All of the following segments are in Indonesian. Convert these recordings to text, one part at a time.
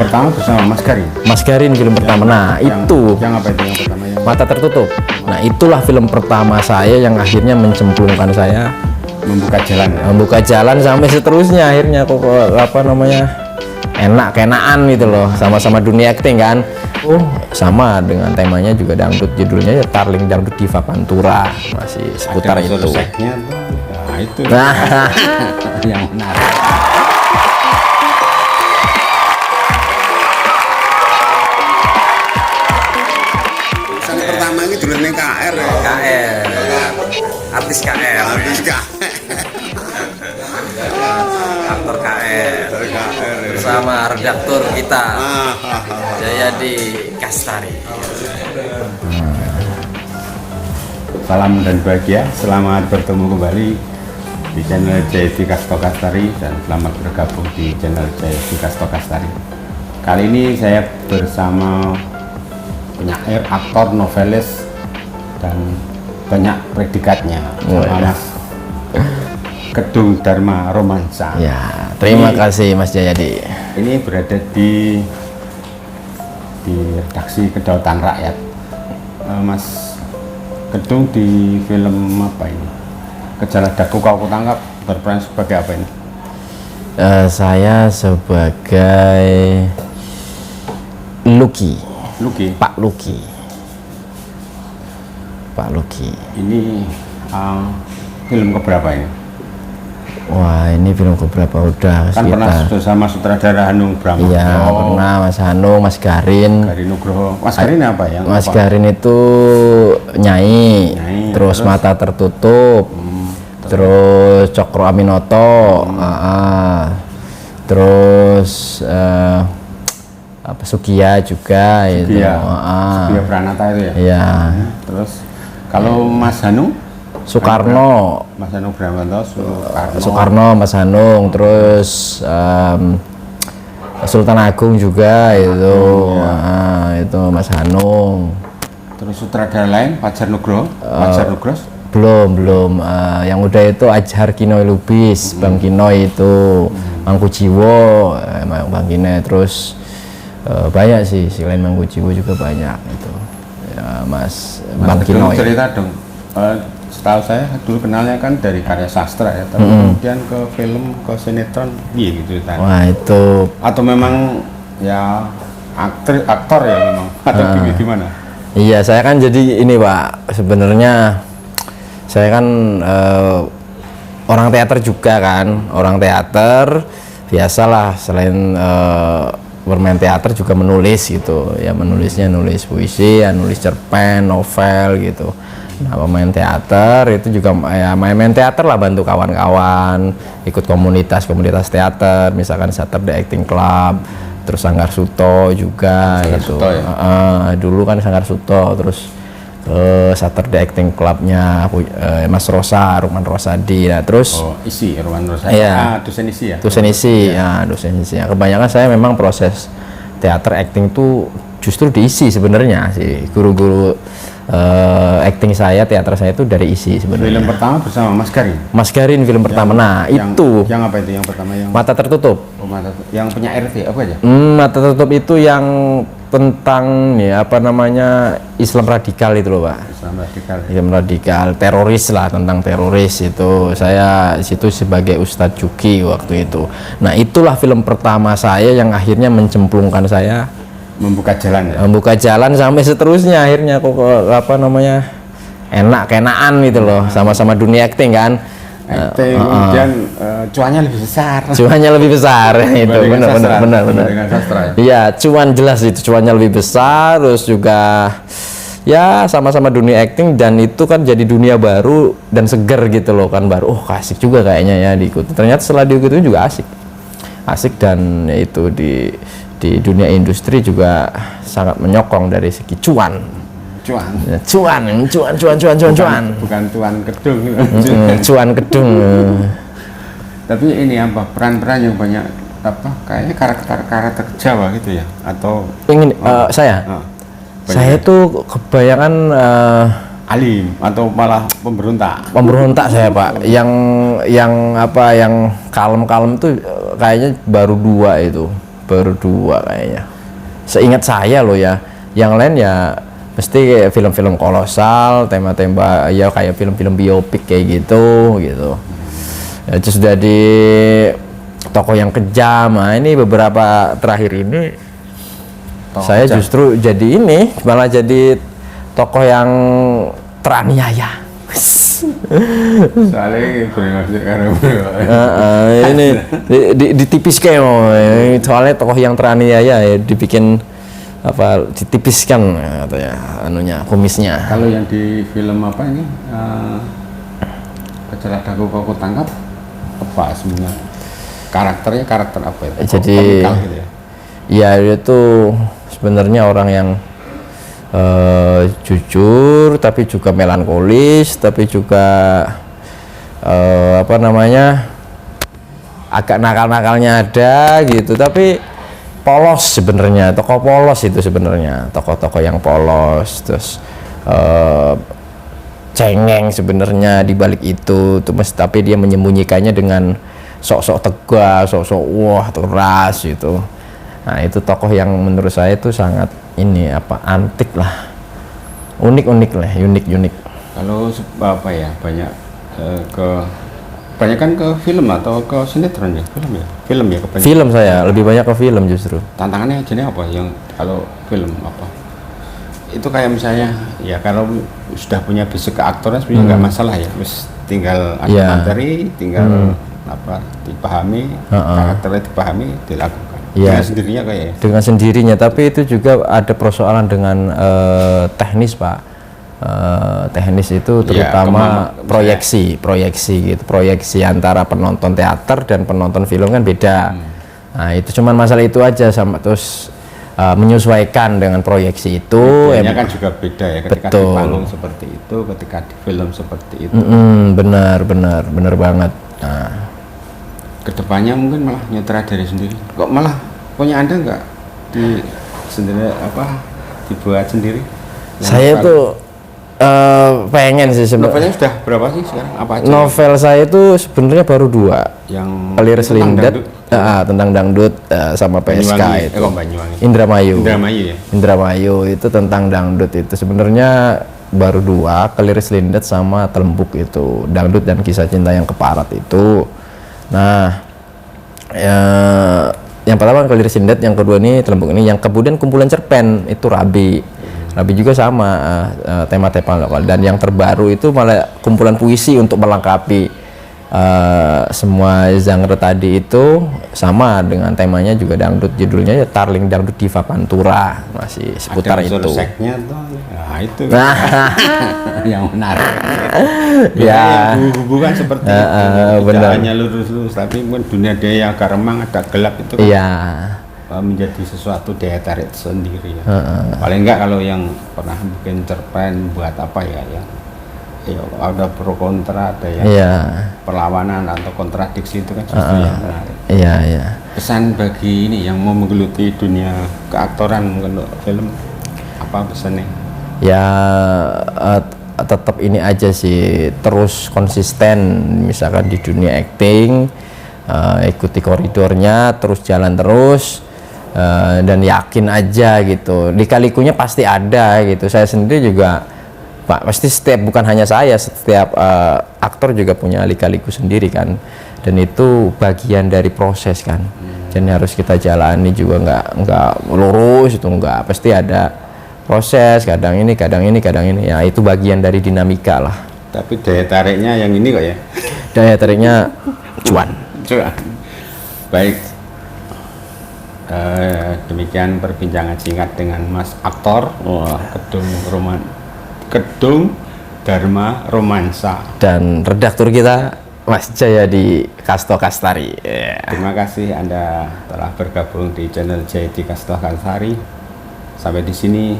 pertama bersama Mas Garin. Mas Garin film pertama. Nah, itu yang apa itu yang pertama yang Mata Tertutup. Nah, itulah film pertama saya yang akhirnya mencemplungkan saya membuka jalan ya? membuka jalan sampai seterusnya. Akhirnya kok apa namanya, enak-enakan gitu loh, sama-sama dunia acting kan. Oh, sama dengan temanya juga dangdut, judulnya ya Tarling Dangdut Diva Pantura, masih seputar Ada itu. resepnya tuh. Nah, itu Nah, yang menarik. Yang pertama ini dulunya KR ya. KR, artis KR, Habis KR. aktor KR, KR. bersama redaktur kita Ah. Jayadi Kastari. Salam dan bahagia, selamat bertemu kembali di channel Jayadi Kastari dan selamat bergabung di channel Jayadi Kastari. Kali ini saya bersama penyair, aktor, novelis, dan banyak predikatnya, sama Mas Kedung Dharma Romansa. Ya, terima kasih Mas Jayadi. Ini berada di redaksi Kedaulatan Rakyat. Mas Kedung di film apa ini? Kejalan Daku Kau Kutangkap berperan sebagai apa ini? Saya sebagai Luki, Luki. Pak Luki. Pak Luki. Ini film keberapa ini? Wah, ini film keberapa udah Kan pernah sekitar. sama sutradara Hanung Bramantyo. Iya, pernah Mas Hanung, Mas Garin. Garin Nugroho. Mas Garin apa yang? Mas apa? Garin itu Nyai, Nyai, terus terus? Mata Tertutup, terus Cokro Aminoto, terus apa Sugiya juga itu. Iya. Sugiya Pranata itu ya. Iya. Terus kalau Mas Hanung? Soekarno, Mas Hanung Bramantyo, Soekarno, Mas Hanung, terus Sultan Agung juga itu, itu Mas Hanung. Terus sutradara lain Fajar Nugroho, Fajar Nugroho. Belum yang udah itu Ajhar Kinoy Lubis, Bang Kinoy itu, Mangku Jiwo, Bang Kinoy, terus banyak sih selain Mangku Jiwo juga banyak itu ya, Mas Bang Kedung Kinoy. cerita dong. Setahu saya dulu kenalnya kan dari karya sastra ya, tapi kemudian ke film, ke sinetron, iya gitu ceritanya. Wah itu Atau memang ya aktor ya memang, atau gimana? iya, saya kan jadi ini Pak, sebenarnya saya kan orang teater juga kan, orang teater biasalah, selain bermain teater juga menulis gitu ya, menulisnya nulis puisi ya, nulis cerpen, novel gitu. Nah, pemain teater itu juga ya main-main teater lah, bantu kawan-kawan, ikut komunitas teater, misalkan Saturday Acting Club, terus Sanggar Suto juga Sanggar gitu. Suto ya? Dulu kan Sanggar Suto, terus Saturday Acting Clubnya Mas Rosa, Rukman Rosadi. Nah, terus Isi, Irwan Rosadi. Iya. Dosen isi ya? dosen isi, ya dosen isi. Ya, kebanyakan saya memang proses teater acting tuh justru diisi sebenarnya sih, guru-guru acting saya, teater saya itu dari isi sebenarnya. Film pertama bersama Mas Garin. Mas Garin film pertama. Nah, itu Yang apa itu yang pertama yang? Mata Tertutup. Yang penyair itu apa aja? Mata Tertutup itu yang tentang ya apa namanya, Islam radikal itu loh Pak. Islam radikal. Islam radikal, teroris lah, tentang teroris itu. Saya di situ sebagai Ustadz Juki waktu itu. Nah, itulah film pertama saya yang akhirnya mencemplungkan saya Membuka jalan ya? membuka jalan sampai seterusnya. Akhirnya kok apa namanya, enak-enakan gitu loh, sama-sama dunia acting kan. Kemudian cuannya lebih besar. Cuannya lebih besar itu, Dibandingkan sastra. benar. Dibandingkan sastra ya? Iya, cuan jelas itu, cuannya lebih besar, terus juga ya sama-sama dunia acting, dan itu kan jadi dunia baru dan seger gitu loh kan, baru asik juga kayaknya ya diikuti. Ternyata setelah diikuti juga asik dan itu di dunia industri juga sangat menyokong dari segi cuan. Cuan. Bukan Tuan Kedung. Cuan Kedung. Tapi ini apa, peran-peran yang banyak apa, kayaknya karakter Jawa gitu ya, atau Ingin saya banyak tuh kebanyakan alim atau malah pemberontak saya Pak, yang apa, yang kalem-kalem tuh kayaknya baru 2 itu, baru 2 kayaknya. Seingat saya loh ya. Yang lain ya mesti kayak film-film kolosal, tema-tema ya kayak film-film biopik kayak gitu. Ya, terus jadi tokoh yang kejam. Nah, ini beberapa terakhir ini saya kejam. justru jadi ini malah jadi tokoh yang teraniaya. Soalnya bermaksud karena Ini ditipiskan soalnya tokoh yang teraniaya ya dibikin apa ditipiskan katanya anunya kumisnya. kalau yang di film apa ini Kejalah Daku Kau Tangkap apa sebenarnya karakternya karakter apa itu? Jadi Komikal gitu ya? ya itu sebenarnya orang yang jujur tapi juga melankolis tapi juga apa namanya agak nakal-nakalnya ada gitu tapi polos sebenarnya, tokoh polos itu sebenarnya, tokoh-tokoh yang polos terus cengeng sebenarnya di balik itu tapi dia menyembunyikannya dengan sok-sok tegas, sok-sok wah keras gitu. Nah itu tokoh yang menurut saya itu sangat ini apa antik lah, unik-unik lah, unik. Kalau apa ya banyak kebanyakan ke film atau ke sinetron ya film ya kebanyakan. Film saya lebih banyak ke film justru. Tantangannya jenis apa yang kalau film apa itu kayak misalnya ya kalau sudah punya basic ke aktornya sebenarnya nggak masalah ya, terus tinggal ada materi, tinggal apa dipahami, karakternya dipahami, dilakukan dengan sendirinya kayak ya. Dengan sendirinya, tapi itu juga ada persoalan dengan teknis Pak. Teknis itu terutama proyeksi gitu, proyeksi antara penonton teater dan penonton film kan beda. Nah itu cuman masalah itu aja sama terus menyesuaikan dengan proyeksi itu. Bedanya kan juga beda ya ketika di panggung seperti itu, ketika di film seperti itu. Benar banget. Nah, kedepannya mungkin malah nyutradari sendiri. Kok malah punya Anda nggak di sendiri apa dibuat sendiri? Saya tuh pengen sih sebenarnya. Novelnya sudah berapa sih sekarang? Apa aja? Novel saya itu sebenarnya baru 2. Yang Kelir Selindet tentang dangdut sama PSK itu. Indramayu ya. Indramayu itu tentang dangdut itu sebenarnya baru 2, Kelir Selindet sama Telembuk itu dangdut dan kisah cinta yang keparat itu. Nah, yang pertama Kelir Selindet, yang kedua ini Telembuk ini, yang kemudian Kumpulan Cerpen itu Rabi juga sama tema-tema lokal, dan yang terbaru itu malah kumpulan puisi untuk melengkapi semua genre tadi itu sama dengan temanya juga dangdut, judulnya ya Tarling Dangdut Diva Pantura, masih seputar ada itu. Nah itu yang menarik. Ya hubungan seperti itu tidak hanya lurus-lurus tapi dunia dia yang agak remang ada gelap itu kan menjadi sesuatu daya tarik sendiri ya. Paling enggak kalau yang pernah bikin cerpen buat apa ya yang ada pro kontra, ada yang perlawanan atau kontradiksi itu kan justru yang menarik. Pesan bagi ini yang mau menggeluti dunia keaktoran mungkin untuk film apa pesannya? Ya tetap ini aja sih, terus konsisten misalkan di dunia acting, ikuti koridornya, terus jalan terus. Dan yakin aja gitu, lika-likunya pasti ada gitu. Saya sendiri juga Pak, pasti bukan hanya saya, setiap aktor juga punya lika-liku sendiri kan, dan itu bagian dari proses kan. Jadi harus kita jalani juga, nggak lurus itu, nggak pasti ada proses, kadang ini ya itu bagian dari dinamika lah. Tapi daya tariknya yang ini kok ya, daya tariknya cuan. Baik. Demikian perbincangan singkat dengan Mas aktor Kedung Dharma Romansa dan redaktur kita Mas Jayadi Kasto Kastari. Terima kasih Anda telah bergabung di channel Jayadi Kasto Kastari. Sampai di sini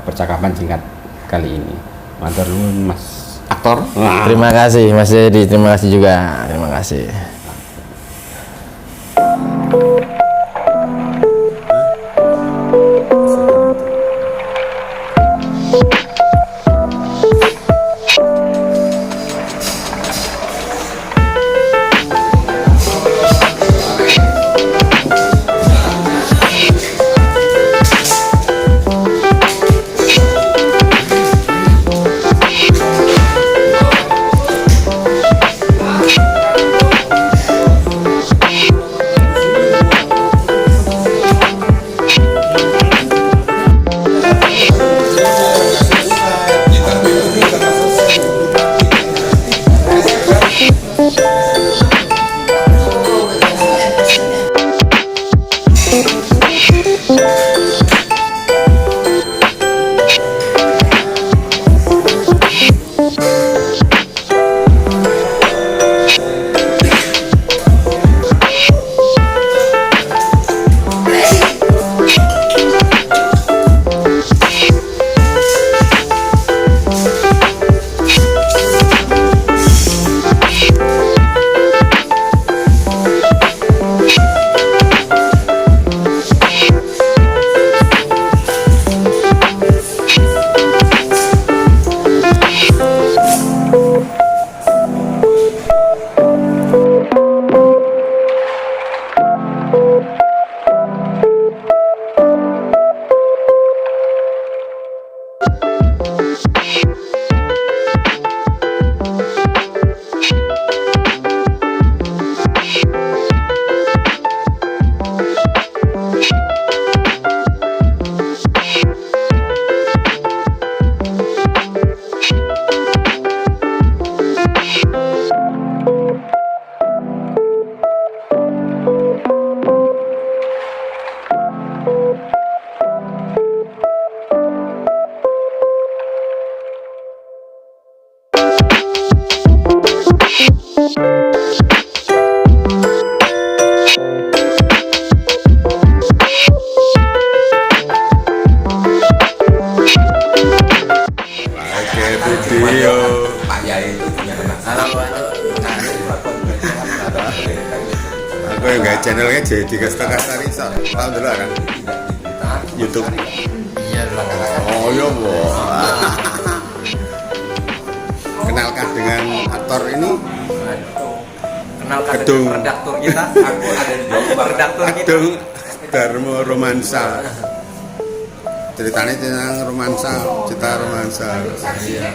percakapan singkat kali ini. Matur nuwun Mas aktor. Terima kasih Mas Jayadi, terima kasih juga, terima kasih. jenenge jadi Kastari tahu dulu kan YouTube. Iya dong. Oh iya Bu. Kenalkah dengan aktor ini? Kenalkan Gedung. dengan redaktur kita. Aku ada di redaktur kita. Gedung Darmo Romansa. Ceritanya tentang romansa, cerita romansa. Iya.